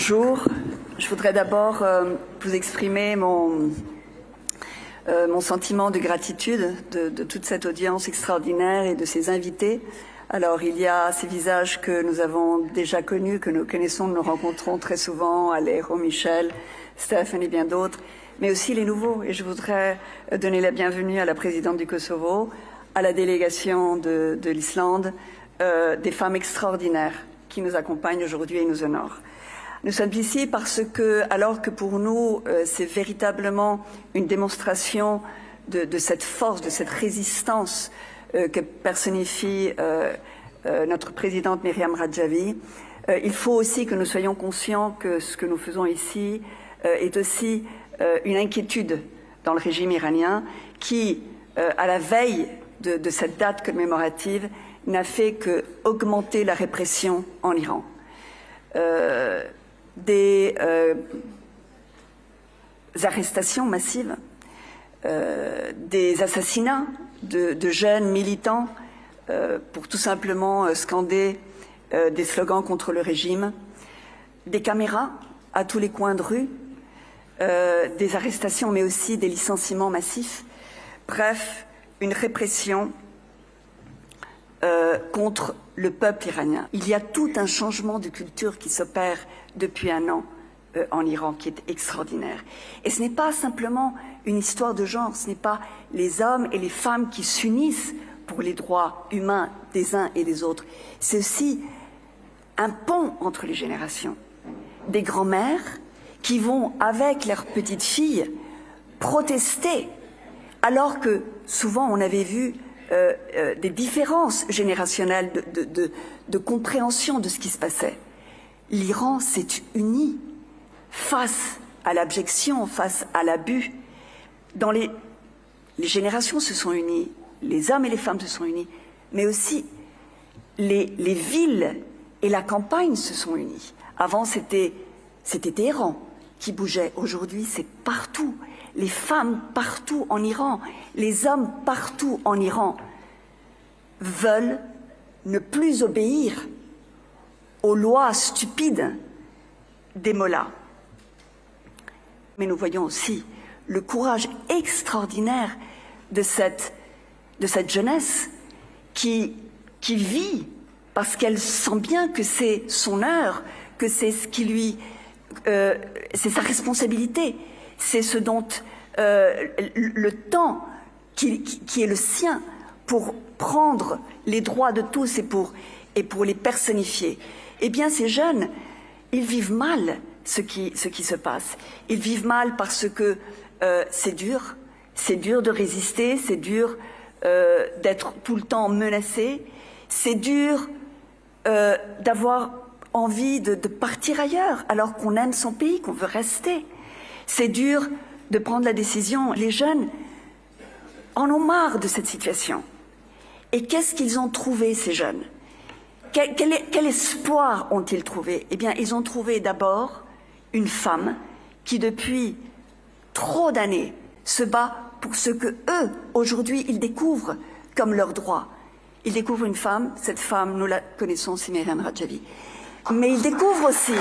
Bonjour. Je voudrais d'abord vous exprimer mon sentiment de gratitude de toute cette audience extraordinaire et de ces invités. Alors, il y a ces visages que nous avons déjà connus, que nous connaissons, que nous rencontrons très souvent, Alejo, Michel, Stéphane et bien d'autres, mais aussi les nouveaux. Et je voudrais donner la bienvenue à la présidente du Kosovo, à la délégation de l'Islande, des femmes extraordinaires qui nous accompagnent aujourd'hui et nous honorent. Nous sommes ici parce que, alors que pour nous, c'est véritablement une démonstration de cette force, de cette résistance que personnifie notre présidente Meriam Rajavi, il faut aussi que nous soyons conscients que ce que nous faisons ici est aussi une inquiétude dans le régime iranien qui, à la veille de cette date commémorative, n'a fait qu'augmenter la répression en Iran. Des arrestations massives, des assassinats de jeunes militants pour tout simplement scander des slogans contre le régime, des caméras à tous les coins de rue, des arrestations mais aussi des licenciements massifs, bref, une répression contre le peuple iranien. Il y a tout un changement de culture qui s'opère depuis un an en Iran qui est extraordinaire. Et ce n'est pas simplement une histoire de genre, ce n'est pas les hommes et les femmes qui s'unissent pour les droits humains des uns et des autres. C'est aussi un pont entre les générations. Des grands-mères qui vont, avec leurs petites filles, protester, alors que souvent on avait vu des différences générationnelles de compréhension de ce qui se passait. L'Iran s'est uni face à l'abjection, face à l'abus. Les générations se sont unies, les hommes et les femmes se sont unis, mais aussi les villes et la campagne se sont unis. Avant, c'était Téhéran qui bougeait. Aujourd'hui, c'est partout. Les femmes partout en Iran, les hommes partout en Iran veulent ne plus obéir aux lois stupides des mollahs. Mais nous voyons aussi le courage extraordinaire de cette jeunesse qui vit parce qu'elle sent bien que c'est son heure, que c'est ce qui lui... c'est sa responsabilité. C'est ce dont le temps qui est le sien pour prendre les droits de tous et pour les personnifier. Eh bien, ces jeunes, ils vivent mal ce qui se passe. Ils vivent mal parce que c'est dur de résister, c'est dur d'être tout le temps menacé, c'est dur d'avoir envie de partir ailleurs alors qu'on aime son pays, qu'on veut rester. C'est dur de prendre la décision. Les jeunes en ont marre de cette situation. Et qu'est-ce qu'ils ont trouvé, ces jeunes? Quel espoir ont-ils trouvé? Eh bien, ils ont trouvé d'abord une femme qui, depuis trop d'années, se bat pour ce que eux, aujourd'hui, ils découvrent comme leur droit. Ils découvrent une femme, cette femme, nous la connaissons, c'est Meriam Rajavi. Mais ils découvrent aussi...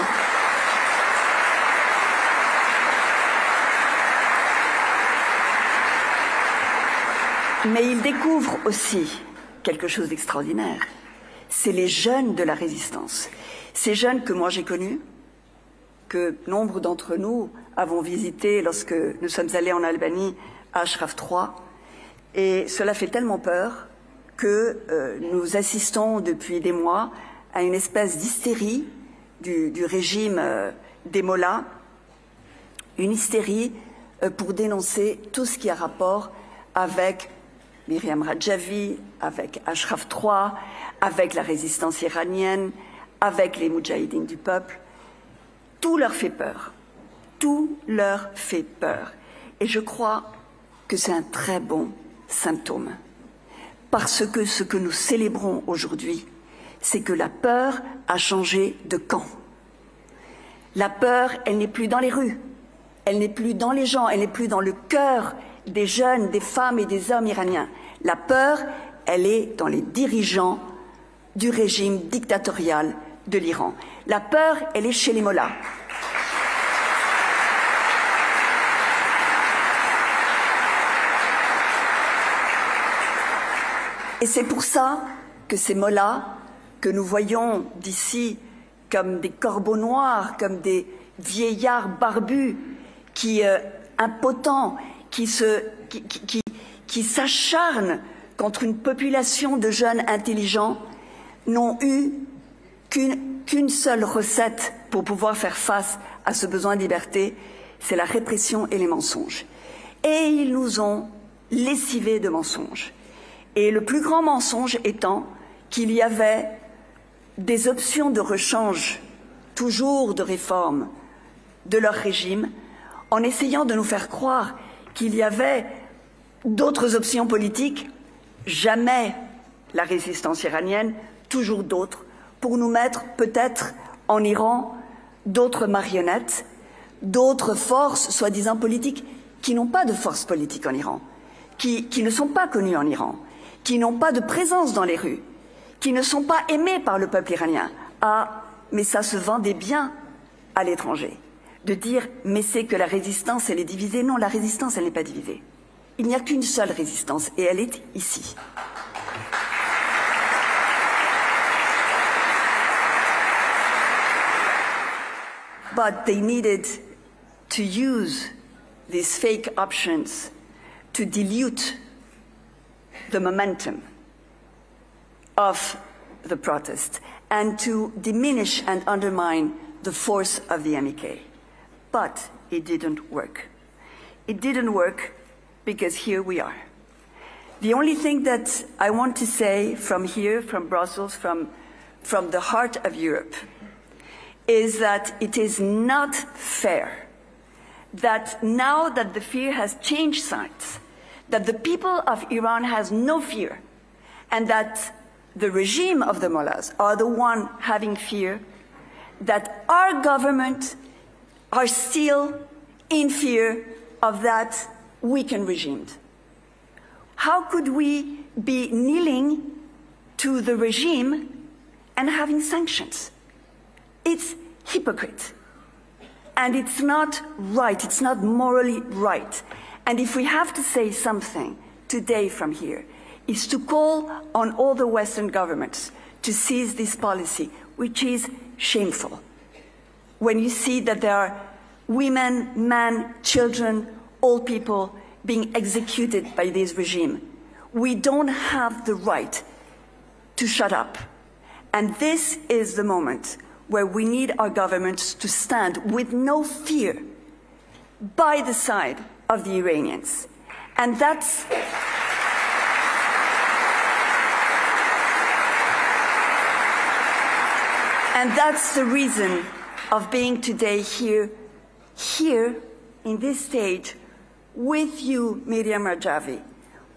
Mais ils découvrent aussi quelque chose d'extraordinaire. C'est les jeunes de la résistance. Ces jeunes que moi j'ai connus, que nombre d'entre nous avons visités lorsque nous sommes allés en Albanie à Ashraf III. Et cela fait tellement peur que nous assistons depuis des mois à une espèce d'hystérie du régime des mollahs, une hystérie pour dénoncer tout ce qui a rapport avec Meriam Rajavi, avec Ashraf III, avec la résistance iranienne, avec les moudjahidines du peuple. Tout leur fait peur. Tout leur fait peur. Et je crois que c'est un très bon symptôme. Parce que ce que nous célébrons aujourd'hui, c'est que la peur a changé de camp. La peur, elle n'est plus dans les rues, elle n'est plus dans les gens, elle n'est plus dans le cœur des jeunes, des femmes et des hommes iraniens. La peur, elle est dans les dirigeants du régime dictatorial de l'Iran. La peur, elle est chez les mollahs. Et c'est pour ça que ces mollahs, que nous voyons d'ici comme des corbeaux noirs, comme des vieillards barbus, impotents, qui s'acharnent contre une population de jeunes intelligents, n'ont eu qu'une seule recette pour pouvoir faire face à ce besoin de liberté, c'est la répression et les mensonges. Et ils nous ont lessivés de mensonges. Et le plus grand mensonge étant qu'il y avait des options de rechange, toujours de réforme, de leur régime, en essayant de nous faire croire qu'il y avait d'autres options politiques, jamais la résistance iranienne, toujours d'autres, pour nous mettre peut-être en Iran d'autres marionnettes, d'autres forces soi-disant politiques qui n'ont pas de force politique en Iran, qui ne sont pas connues en Iran, qui n'ont pas de présence dans les rues, qui ne sont pas aimées par le peuple iranien. Ah, mais ça se vendait bien à l'étranger, de dire « mais c'est que la résistance, elle est divisée ». Non, la résistance, elle n'est pas divisée. Il n'y a qu'une seule résistance, et elle est ici. But they needed to use these fake options to dilute the momentum of the protest and to diminish and undermine the force of the MEK. But it didn't work. It didn't work because here we are. The only thing that I want to say from here, from Brussels, from the heart of Europe, is that it is not fair that now that the fear has changed sides, that the people of Iran has no fear, and that the regime of the mullahs are the one having fear, that our government are still in fear of that weakened regime. How could we be kneeling to the regime and having sanctions? It's hypocrite. And it's not right, it's not morally right. And if we have to say something today from here, is to call on all the Western governments to seize this policy, which is shameful. When you see that there are women, men, children, old people being executed by this regime, we don't have the right to shut up. And this is the moment where we need our governments to stand with no fear by the side of the Iranians. And that's the reason of being today here in this stage with you, Miriam Rajavi,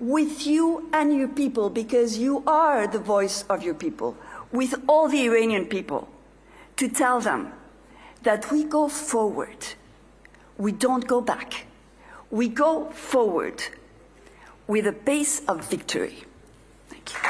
with you and your people, because you are the voice of your people, with all the Iranian people, to tell them that we go forward, we don't go back. We go forward with a pace of victory. Thank you.